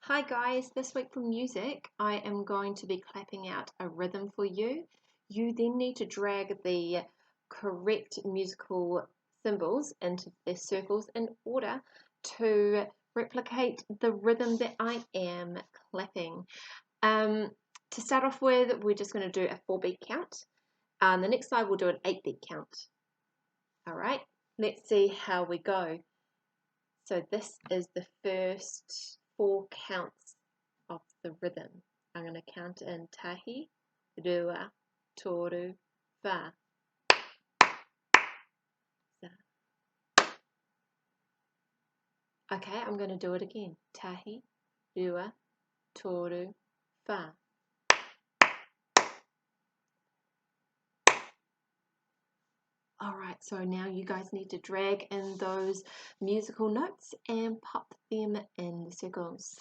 Hi guys, this week for music, I am going to be clapping out a rhythm for you. You then need to drag the correct musical symbols into their circles in order to replicate the rhythm that I am clapping. To start off with, we're just going to do a 4-beat count. The next slide we'll do an 8-beat count. All right, let's see how we go. So this is the first 4 counts of the rhythm. I'm going to count in tahi, rua, toru, wha. Okay, I'm going to do it again. Tahi, rua, toru, wha. Alright, so now you guys need to drag in those musical notes and pop them in the circles.